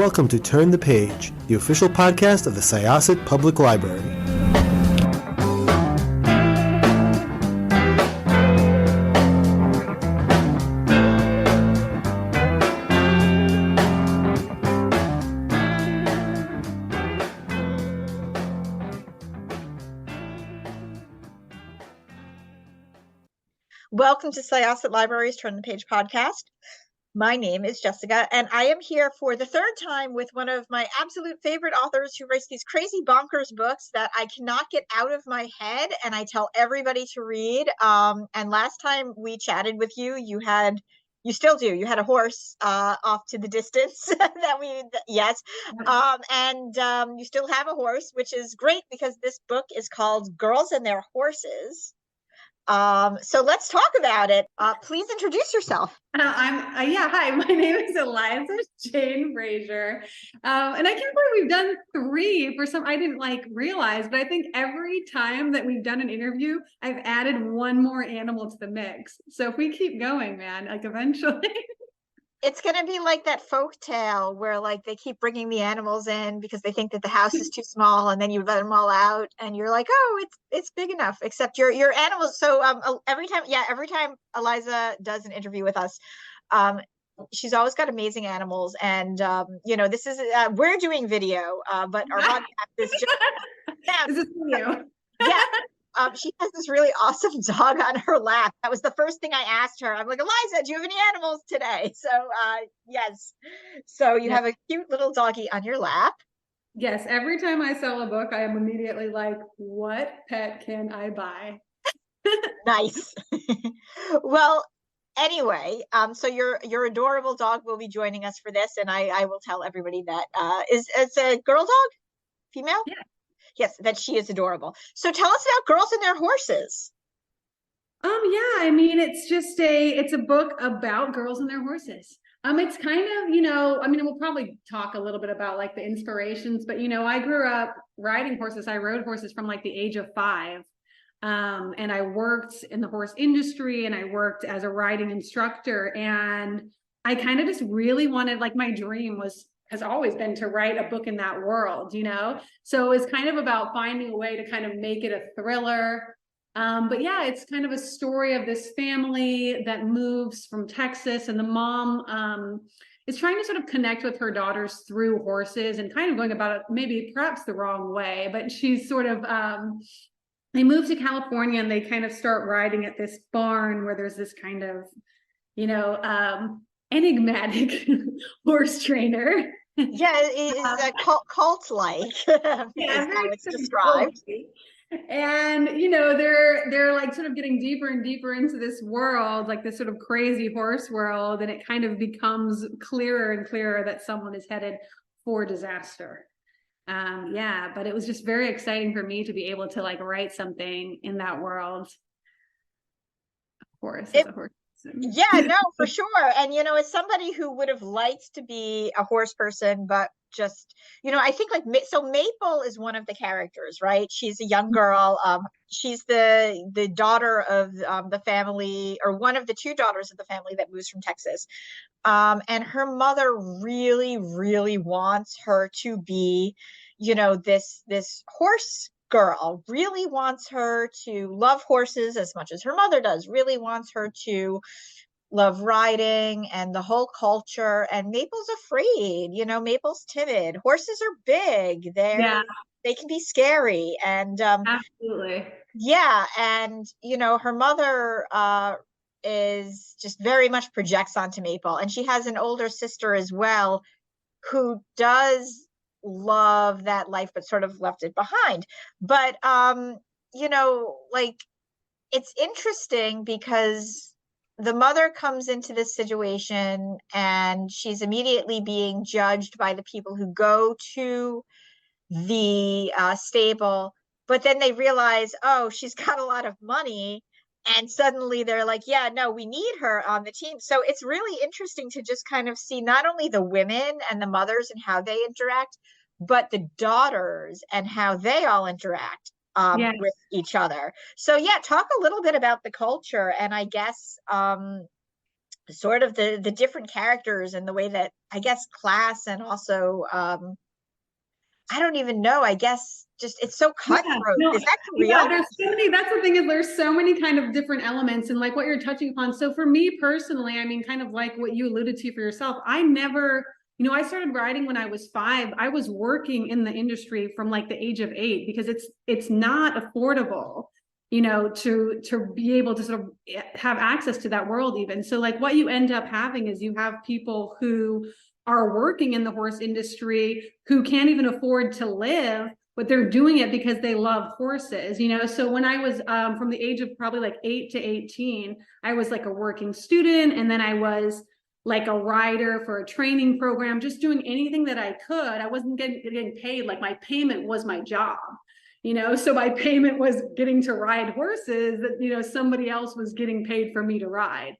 Welcome to Turn the Page, the official podcast of the Syosset Public Library. Welcome to Syosset Library's Turn the Page podcast. My name is Jessica, and I am here for the third time with one of my absolute favorite authors who writes these crazy bonkers books that I cannot get out of my head, and I tell everybody to read. And last time we chatted with you, you still do. You had a horse off to the distance yes. You still have a horse, which is great because this book is called Girls and Their Horses. So let's talk about it. Please introduce yourself. Hi, my name is Eliza Jane Brazier. And I can't believe we've done 3 for some, I didn't realize, but I think every time that we've done an interview, I've added one more animal to the mix. So if we keep going, man, eventually. It's going to be like that folk tale where they keep bringing the animals in because they think that the house is too small, and then you let them all out and you're like, oh, it's big enough, except your animals. So every time Eliza does an interview with us, she's always got amazing animals. And this is we're doing video, but our podcast is just This is for you. Yeah. She has this really awesome dog on her lap. That was the first thing I asked her. I'm like, Eliza, do you have any animals today? So yes. So you have a cute little doggy on your lap. Yes. Every time I sell a book, I am immediately like, what pet can I buy? Nice. Well, anyway, so your adorable dog will be joining us for this, and I will tell everybody that it's a girl dog, female? Yeah. Yes, that she is adorable. So tell us about Girls and Their Horses. It's a book about girls and their horses. It's kind of, we'll probably talk a little bit about the inspirations, but I grew up riding horses. I rode horses from the age of 5. And I worked in the horse industry, and I worked as a riding instructor, and I kind of just really wanted, my dream has always been to write a book in that world, So it's kind of about finding a way to kind of make it a thriller. But yeah, it's kind of a story of this family that moves from Texas, and the mom is trying to sort of connect with her daughters through horses, and kind of going about it maybe perhaps the wrong way, but she's sort of, they move to California, and they kind of start riding at this barn where there's this kind of, enigmatic horse trainer. Yeah, it's a cult-like. Yeah, how it's described. And they're sort of getting deeper and deeper into this world, this sort of crazy horse world, and it kind of becomes clearer and clearer that someone is headed for disaster. But it was just very exciting for me to be able to write something in that world. Of course, as a horse. Yeah, no, for sure. And as somebody who would have liked to be a horse person, but just I think so Maple is one of the characters, right? She's a young girl. She's the daughter of the family, or one of the 2 daughters of the family that moves from Texas. And her mother really, really wants her to be, this horse girl, really wants her to love horses as much as her mother does, really wants her to love riding and the whole culture. And Maple's afraid, Maple's timid. Horses are big. They can be scary. And absolutely. Yeah. And her mother is just very much projects onto Maple. And she has an older sister as well who does love that life, but sort of left it behind. But it's interesting because the mother comes into this situation, and she's immediately being judged by the people who go to the stable. But then they realize, oh, she's got a lot of money. And suddenly they're like, yeah, no, we need her on the team. So it's really interesting to just kind of see not only the women and the mothers and how they interact, but the daughters and how they all interact with each other. So yeah, talk a little bit about the culture. And I guess, sort of the different characters and the way that, I guess, class and also I don't even know, I guess just it's so Yeah, cutthroat. no, Is that yeah, real? there's so many, that's the thing is there's so many kind of different elements and like what you're touching upon. So for me personally, I mean, kind of like what you alluded to for yourself, I never, you know, I started writing when I was 5. I was working in the industry from like the age of 8 because it's not affordable, you know, to be able to sort of have access to that world even. So like what you end up having is you have people who are working in the horse industry who can't even afford to live, but they're doing it because they love horses, you know? So when I was from the age of probably like 8 to 18, I was like a working student. And then I was like a rider for a training program, just doing anything that I could. I wasn't getting paid. Like my payment was my job, you know? So my payment was getting to ride horses that, you know, somebody else was getting paid for me to ride.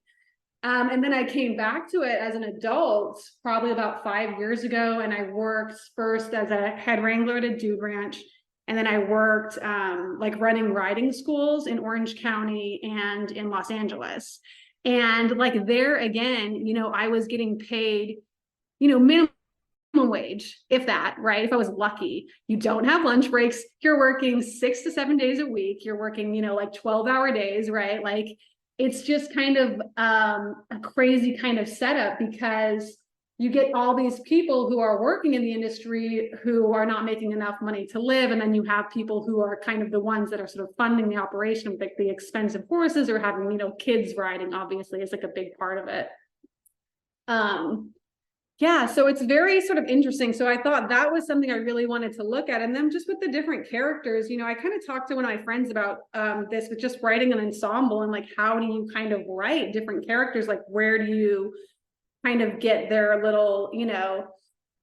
And then I came back to it as an adult, probably about 5 years ago. And I worked first as a head wrangler at a dude ranch. And then I worked like running riding schools in Orange County and in Los Angeles. And like there again, you know, I was getting paid, you know, minimum wage, if that, right? If I was lucky. You don't have lunch breaks. You're working 6 to 7 days a week. You're working, you know, like 12-hour days, right? Like it's just kind of a crazy kind of setup because you get all these people who are working in the industry who are not making enough money to live. And then you have people who are kind of the ones that are sort of funding the operation, like the expensive horses or having, you know, kids riding, obviously, is like a big part of it. Yeah, so it's very sort of interesting. So I thought that was something I really wanted to look at. And then just with the different characters, you know, I kind of talked to one of my friends about this with just writing an ensemble and like, how do you kind of write different characters? Like, where do you kind of get their little, you know,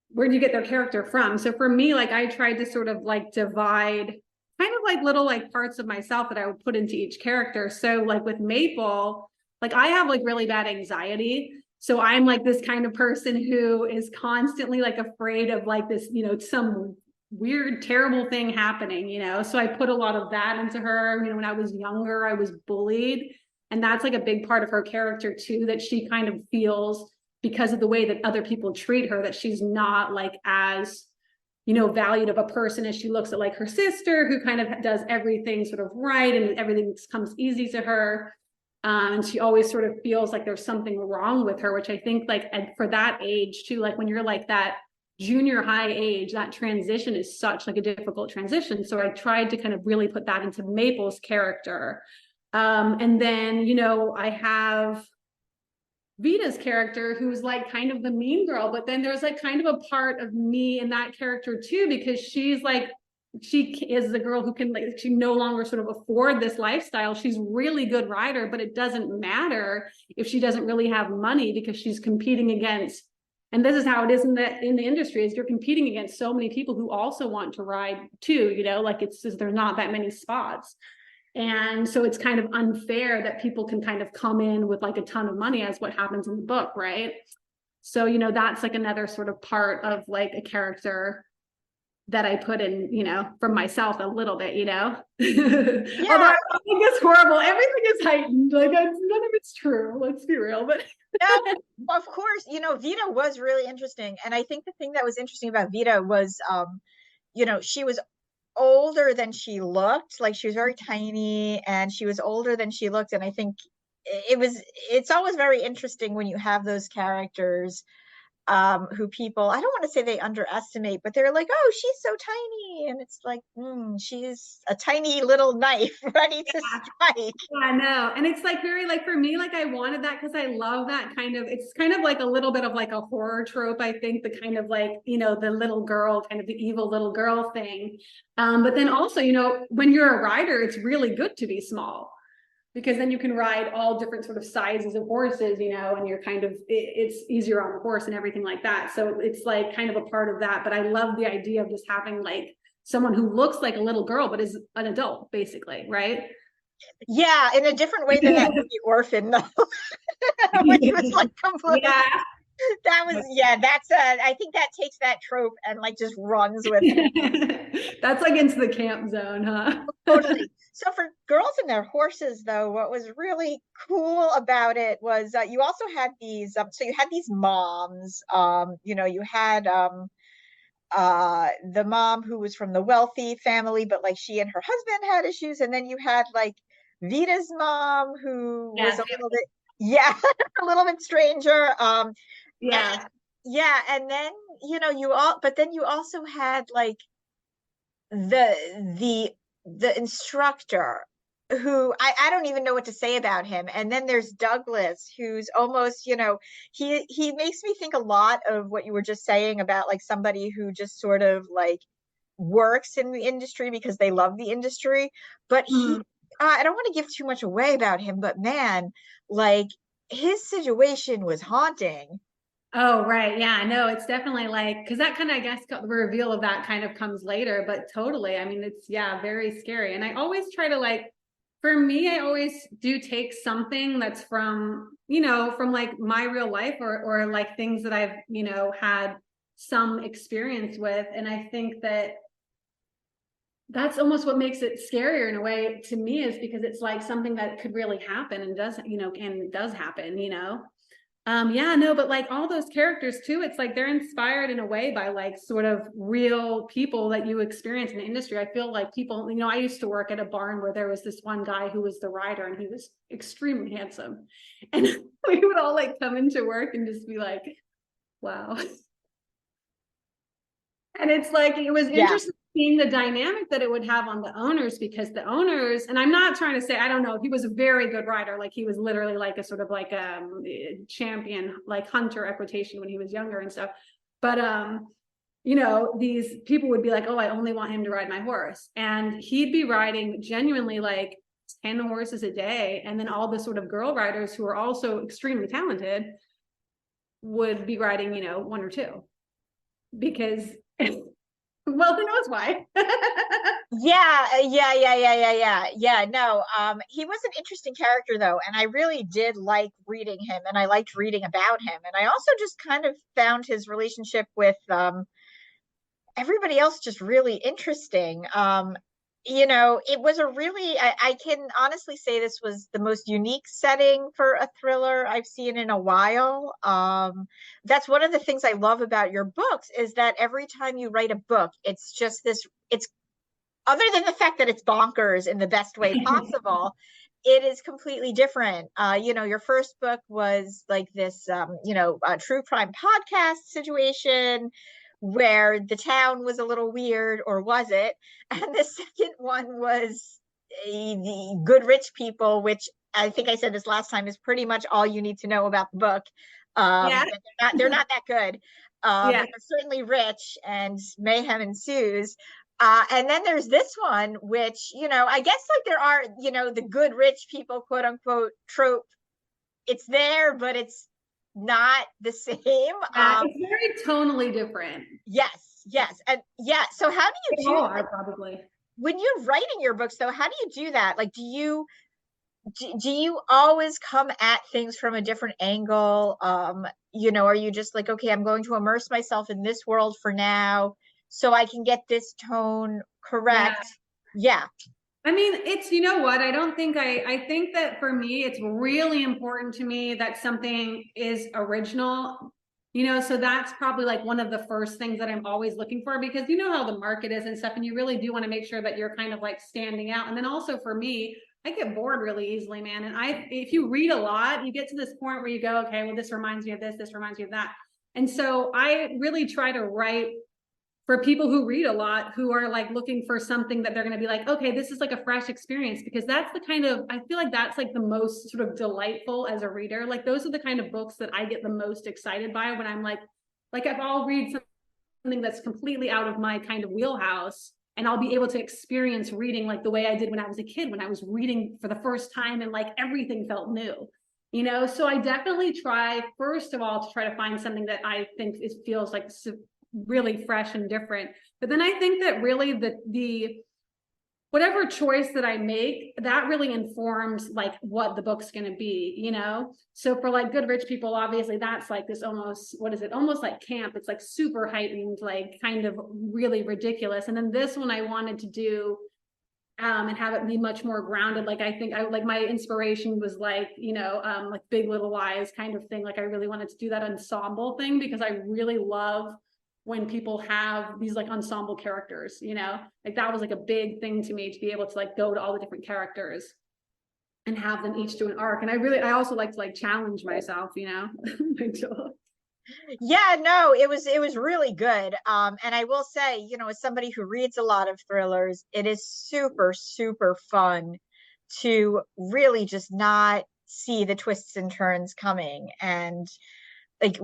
where do you get their character from? So for me, like I tried to sort of like divide kind of like little like parts of myself that I would put into each character. So like with Maple, like I have like really bad anxiety. So I'm like this kind of person who is constantly like afraid of like this, you know, some weird, terrible thing happening, you know? So I put a lot of that into her. You know, when I was younger, I was bullied. And that's like a big part of her character too, that she kind of feels because of the way that other people treat her, that she's not like as, you know, valued of a person as she looks at like her sister, who kind of does everything sort of right and everything comes easy to her. And she always sort of feels like there's something wrong with her, which I think like for that age too, like when you're like that junior high age, that transition is such like a difficult transition. So I tried to kind of really put that into Maple's character. And then, you know, I have Vita's character who's like kind of the mean girl, but then there's like kind of a part of me in that character too, because she's like, she is the girl who can like, she no longer sort of afford this lifestyle. She's really good rider, but it doesn't matter if she doesn't really have money because she's competing against, and this is how it is in the industry, is you're competing against so many people who also want to ride too, you know, like it's just, there's not that many spots. And so it's kind of unfair that people can kind of come in with like a ton of money, as what happens in the book, right? So, you know, that's like another sort of part of like a character that I put in, you know, from myself a little bit, you know. Yeah. Although I think it's horrible. Everything is heightened. Like none of it's true. Let's be real. But no, of course, you know, Vita was really interesting. And I think the thing that was interesting about Vita was, you know, she was older than she looked. Like she was very tiny and she was older than she looked. And I think it's always very interesting when you have those characters who people, I don't want to say they underestimate, but they're like, oh, she's so tiny. And it's like, she's a tiny little knife ready to strike. I know. And it's like very like for me, like I wanted that because I love that kind of, it's kind of like a little bit of like a horror trope, I think, the kind of like, you know, the little girl, kind of the evil little girl thing. But then also, you know, when you're a rider, it's really good to be small, because then you can ride all different sort of sizes of horses, you know, and you're kind of, it's easier on the horse and everything like that. So it's like kind of a part of that. But I love the idea of just having like someone who looks like a little girl, but is an adult, basically, right? Yeah, in a different way than that movie Orphan, though, which was like completely. Yeah. That was, yeah, that's I think that takes that trope and like just runs with it. That's like into the camp zone, huh? Totally. So for girls and their horses, though, what was really cool about it was you also had these. So you had these moms. You had the mom who was from the wealthy family, but like she and her husband had issues, and then you had like Vita's mom who was Yeah. a little bit, yeah, a little bit stranger. And, Yeah. yeah, and then but then you also had like the the instructor who I don't even know what to say about him. And then there's Douglas, who's almost, he makes me think a lot of what you were just saying about like somebody who just sort of like works in the industry because they love the industry. But Mhm. I don't want to give too much away about him, but man, like his situation was haunting. Oh, right. Yeah, no, it's definitely like, because that kind of, I guess, the reveal of that kind of comes later, but totally. I mean, it's, yeah, very scary. And I always try to like, for me, I always do take something that's from, from like my real life or like things that I've, had some experience with. And I think that that's almost what makes it scarier in a way to me, is because it's like something that could really happen and does, and does happen. Yeah, no, but like all those characters too, it's like they're inspired in a way by like sort of real people that you experience in the industry. I feel like people, I used to work at a barn where there was this one guy who was the rider and he was extremely handsome. And we would all like come into work and just be like, wow. And it's like, it was Yeah. interesting seeing the dynamic that it would have on the owners, because the owners, and I'm not trying to say, I don't know, he was a very good rider. Like he was literally like a sort of like champion, like hunter equitation when he was younger and stuff. But, these people would be like, oh, I only want him to ride my horse. And he'd be riding genuinely like 10 horses a day. And then all the sort of girl riders who are also extremely talented would be riding, one or two, because well, who knows why? Yeah. No, he was an interesting character though, and I really did like reading him, and I liked reading about him, and I also just kind of found his relationship with everybody else just really interesting. It was a really, I can honestly say this was the most unique setting for a thriller I've seen in a while. That's one of the things I love about your books, is that every time you write a book, it's just this, it's other than the fact that it's bonkers in the best way possible, it is completely different. Your first book was like this, true crime podcast situation where the town was a little weird, or was it? And the second one was the good rich people, which I think I said this last time is pretty much all you need to know about the book. Yeah. They're not that good, Yeah. but they're certainly rich, and mayhem ensues. And then there's this one, which, I guess like there are, the good rich people, quote unquote, trope. It's there, but it's not the same. It's very tonally different. Yes. And yeah, so how do They you all do, are probably. when you're writing your books though, how do you do that? Like, do you always come at things from a different angle? Are you just like, okay, I'm going to immerse myself in this world for now so I can get this tone Yeah. correct? Yeah. I mean, it's, you know what? I think that for me, it's really important to me that something is original, so that's probably like one of the first things that I'm always looking for, because you know how the market is and stuff, and you really do want to make sure that you're kind of like standing out. And then also for me, I get bored really easily, man. And if you read a lot, you get to this point where you go, okay, well, this reminds me of this reminds me of that. And so I really try to write for people who read a lot, who are like looking for something that they're going to be like, okay, this is like a fresh experience, because that's the kind of, I feel like that's like the most sort of delightful as a reader. Like those are the kind of books that I get the most excited by, when I'm like if I'll read something that's completely out of my kind of wheelhouse, and I'll be able to experience reading like the way I did when I was a kid, when I was reading for the first time and like everything felt new. So I definitely try, first of all, to try to find something that I think feels like really fresh and different. But then I think that really the whatever choice that I make, that really informs like what the book's going to be, you know? So for like Good Rich People, obviously that's like this almost, what is it? Almost like camp. It's like super heightened, like kind of really ridiculous. And then this one I wanted to do and have it be much more grounded. Like I think I like my inspiration was like, you know, like Big Little Lies kind of thing. Like I really wanted to do that ensemble thing because I really love when people have these like ensemble characters, you know, like that was like a big thing to me to be able to like go to all the different characters and have them each do an arc. And I also like to like challenge myself, you know. Yeah, no, it was really good. And I will say, you know, as somebody who reads a lot of thrillers, it is super, super fun to really just not see the twists and turns coming. And that's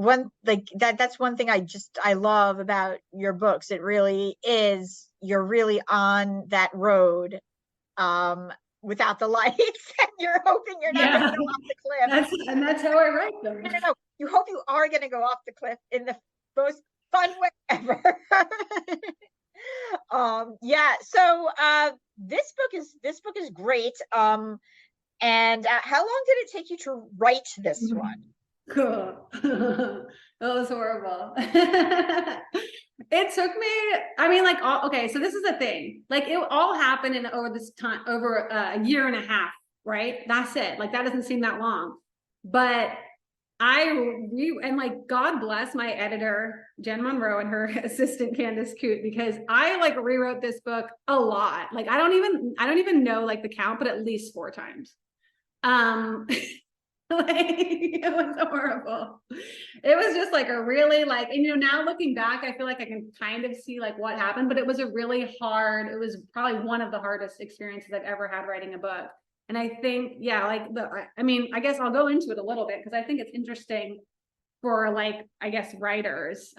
one thing I love about your books. It really is, you're really on that road without the lights, and you're hoping you're not going to go off the cliff. That's how I write them. No, you hope you are going to go off the cliff in the most fun way ever. Yeah, so this book is great. And how long did it take you to write this one? Cool. That was horrible. It took me, I mean, like, okay, so this is the thing. Like, it all happened in over this time, over a year and a half, right? That's it. Like, that doesn't seem that long. But and like, God bless my editor, Jen Monroe, and her assistant, Candace Coote, because I like rewrote this book a lot. Like, I don't even know like the count, but at least 4 times. Like, it was horrible. It was just like a really like, and you know, now looking back, I feel like I can kind of see like what happened, but it was it was probably one of the hardest experiences I've ever had writing a book. And I think, yeah, like I mean, I guess I'll go into it a little bit because I think it's interesting for like, I guess, writers,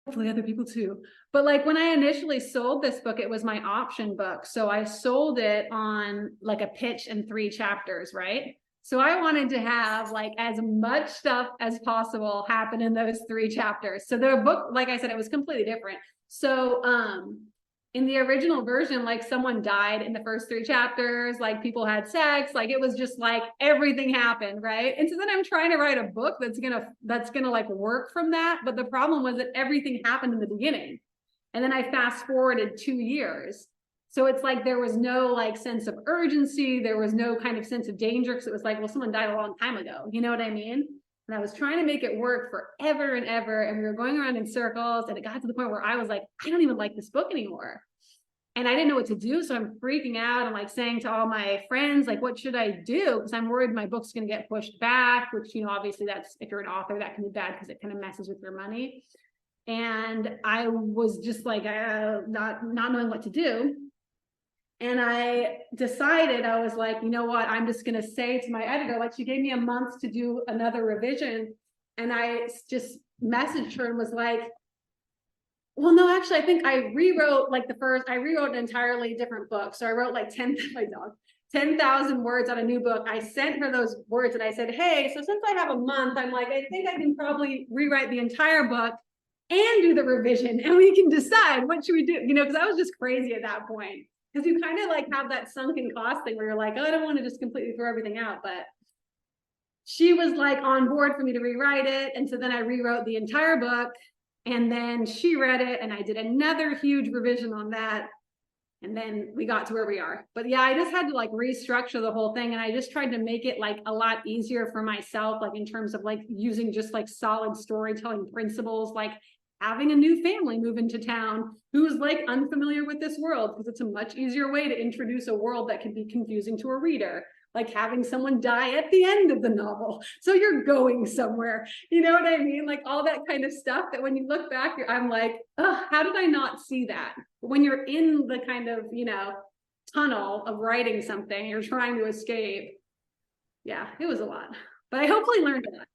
hopefully other people too. But like when I initially sold this book, it was my option book. So I sold it on like a pitch and 3 chapters, right? So I wanted to have like as much stuff as possible happen in those 3 chapters. So the book, like I said, it was completely different. So in the original version, like someone died in the first 3 chapters, like people had sex, like it was just like everything happened, right? And so then I'm trying to write a book that's gonna like work from that. But the problem was that everything happened in the beginning. And then I fast forwarded 2 years. So it's like there was no like sense of urgency. There was no kind of sense of danger because it was like, well, someone died a long time ago. You know what I mean? And I was trying to make it work forever and ever. And we were going around in circles. And it got to the point where I was like, I don't even like this book anymore. And I didn't know what to do. So I'm freaking out. I'm like saying to all my friends, like, what should I do? Because I'm worried my book's going to get pushed back, which, you know, obviously that's, if you're an author, that can be bad because it kind of messes with your money. And I was just like, not knowing what to do. And I decided, I was like, you know what, I'm just going to say to my editor, like she gave me a month to do another revision. And I just messaged her and was like, well, no, actually, I think I rewrote an entirely different book. So I wrote like 10,000 words on a new book. I sent her those words and I said, hey, so since I have a month, I'm like, I think I can probably rewrite the entire book and do the revision and we can decide what should we do, you know, because I was just crazy at that point. Because you kind of like have that sunken cost thing where you're like, oh, I don't want to just completely throw everything out. But she was like on board for me to rewrite it. And so then I rewrote the entire book and then she read it and I did another huge revision on that. And then we got to where we are. But yeah, I just had to like restructure the whole thing. And I just tried to make it like a lot easier for myself, like in terms of like using just like solid storytelling principles, like having a new family move into town who's like unfamiliar with this world, because it's a much easier way to introduce a world that can be confusing to a reader, like having someone die at the end of the novel. So you're going somewhere, you know what I mean? Like all that kind of stuff that when you look back, I'm like, oh, how did I not see that? But when you're in the kind of, you know, tunnel of writing something, you're trying to escape. Yeah, it was a lot, but I hopefully learned a lot.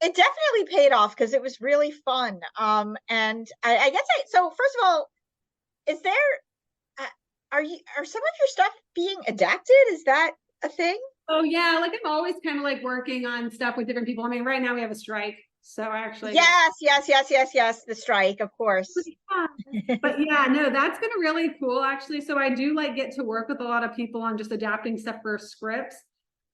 It definitely paid off because it was really fun. And I guess so first of all, is there are some of your stuff being adapted? Is that a thing? Oh yeah, like I'm always kind of like working on stuff with different people. I mean, right now we have a strike, So I actually Yes, the strike, of course. but yeah, no, that's been really cool actually. So I do like get to work with a lot of people on just adapting stuff for scripts,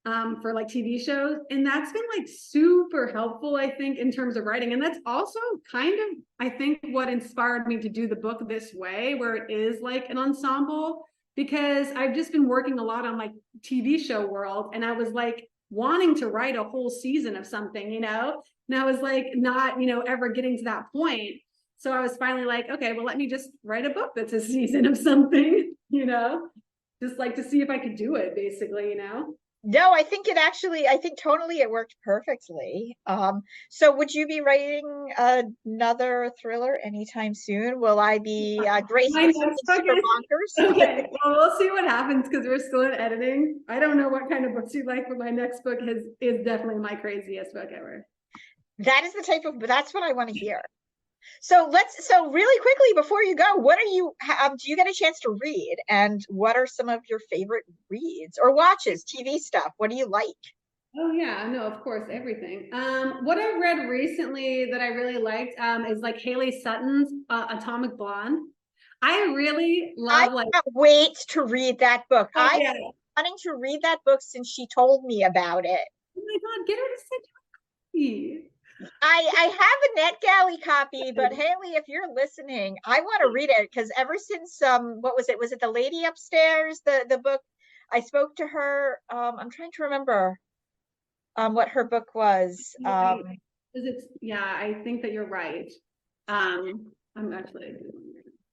for like TV shows. And that's been like super helpful, I think, in terms of writing. And that's also kind of, I think, what inspired me to do the book this way, where it is like an ensemble, because I've just been working a lot on like TV show world. And I was like wanting to write a whole season of something, you know? And I was like, not, you know, ever getting to that point. So I was finally like, okay, well, let me just write a book that's a season of something, you know, just like to see if I could do it, basically, you know. No, I think totally it worked perfectly. So would you be writing another thriller anytime soon? Will I be graced My with next something book super bonkers? okay, well, we'll see what happens because we're still in editing. I don't know what kind of books you like, but my next book is definitely my craziest book ever. That's what I want to hear. So really quickly before you go, what are you, do you get a chance to read? And what are some of your favorite reads or watches, TV stuff? What do you like? Oh yeah, no, of course, everything. What I read recently that I really liked is like Haley Sutton's Atomic Blonde. I really I love can't wait to read that book. oh I've yeah. been wanting to read that book since she told me about it. Oh my God, get her to send me. I have a NetGalley copy, but Haley, if you're listening, I want to read it because ever since what was it? Was it The Lady Upstairs, the book? I spoke to her. I'm trying to remember what her book was. Yeah, I think that you're right. I'm actually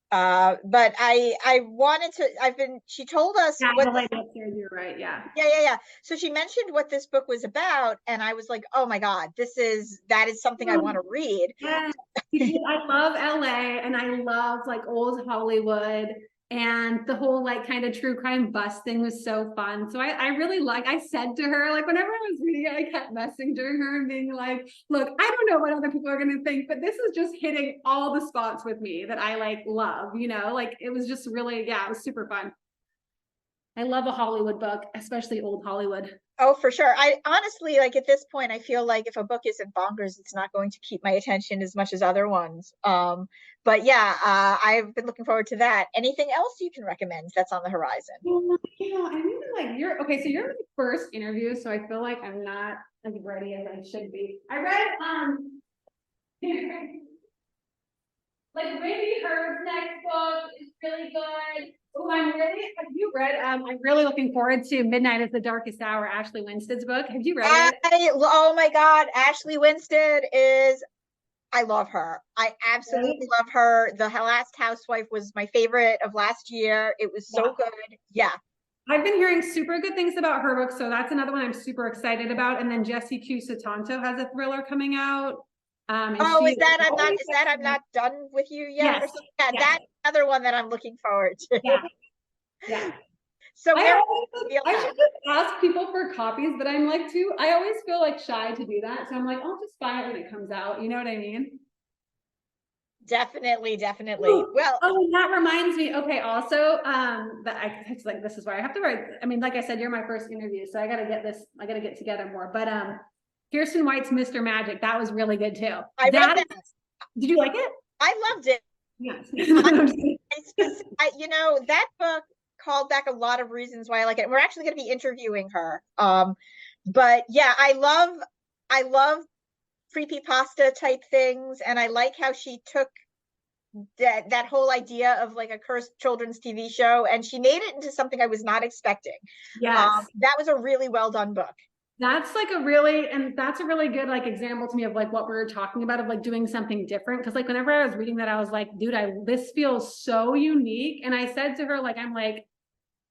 But I wanted to, she told us yeah, what the Lady Upstairs, you're right. Yeah. yeah. So she mentioned what this book was about, and I was like, oh my God, that is something I want to read. Yeah, because I love LA and I love like old Hollywood, and the whole like kind of true crime bust thing was so fun. So I really I said to her, like whenever I was reading it, I kept messaging her and being like, look, I don't know what other people are gonna think, but this is just hitting all the spots with me that I like love, you know, like it was just really, yeah, it was super fun. I love a Hollywood book, especially old Hollywood. Oh, for sure. I honestly, like at this point, I feel like if a book isn't bonkers, it's not going to keep my attention as much as other ones. But yeah, I've been looking forward to that. Anything else you can recommend that's on the horizon? Well, you know, I mean, like you're okay. So you're my first interview, so I feel like I'm not as ready as I should be. I read like Wendy Herb's next book is really good. Oh, have you read? I'm really looking forward to Midnight is the Darkest Hour, Ashley Winstead's book. Have you read it? Oh my God, Ashley Winstead I love her. I absolutely love her. The Last Housewife was my favorite of last year. It was so good. Yeah. I've been hearing super good things about her book, so that's another one I'm super excited about. And then Jessie Q Sutanto has a thriller coming out. Is that I'm not done with you yet? Yes. Or something? Yeah, yes. That's another one that I'm looking forward to. Yeah. So I should just ask people for copies, but I'm like I always feel like shy to do that. So I'm like, I'll just buy it when it comes out. You know what I mean? Definitely. Ooh, well, that reminds me. Okay, also, it's like this is why I have to write. I mean, like I said, you're my first interview, so I gotta get together more. But Kirsten White's Mr. Magic, that was really good too. I read that. Did you like it? I loved it. Yes. You know, that book called back a lot of reasons why I like it. We're actually going to be interviewing her. But yeah, I love creepypasta type things, and I like how she took that whole idea of like a cursed children's TV show, and she made it into something I was not expecting. Yes. That was a really well done book. That's a really good like example to me of like what we were talking about of like doing something different. Because like whenever I was reading that, I was like, dude, this feels so unique. And I said to her, like, I'm like,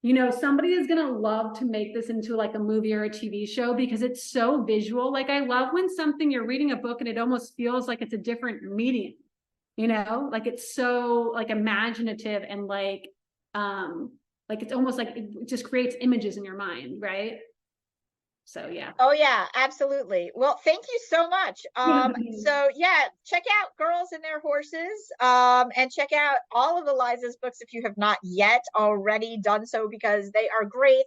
you know, somebody is gonna love to make this into like a movie or a TV show because it's so visual. Like I love when you're reading a book and it almost feels like it's a different medium, you know, like it's so like imaginative and like it's almost like it just creates images in your mind, right? So yeah. Oh yeah, absolutely. Well, thank you so much. So yeah, check out Girls and Their Horses, and check out all of Eliza's books if you have not yet already done so, because they are great.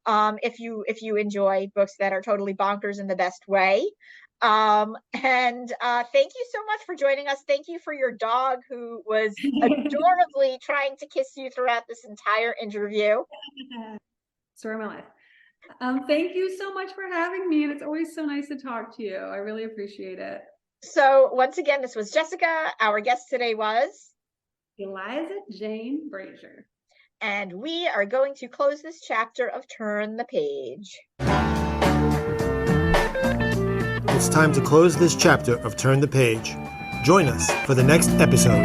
If you enjoy books that are totally bonkers in the best way. And thank you so much for joining us. Thank you for your dog who was adorably trying to kiss you throughout this entire interview. Story of my life. Thank you so much for having me, and it's always so nice to talk to you. I really appreciate it. So once again, this was Jessica. Our guest today was Eliza Jane Brazier. And we are going to close this chapter of Turn the Page. It's time to close this chapter of Turn the Page. Join us for the next episode.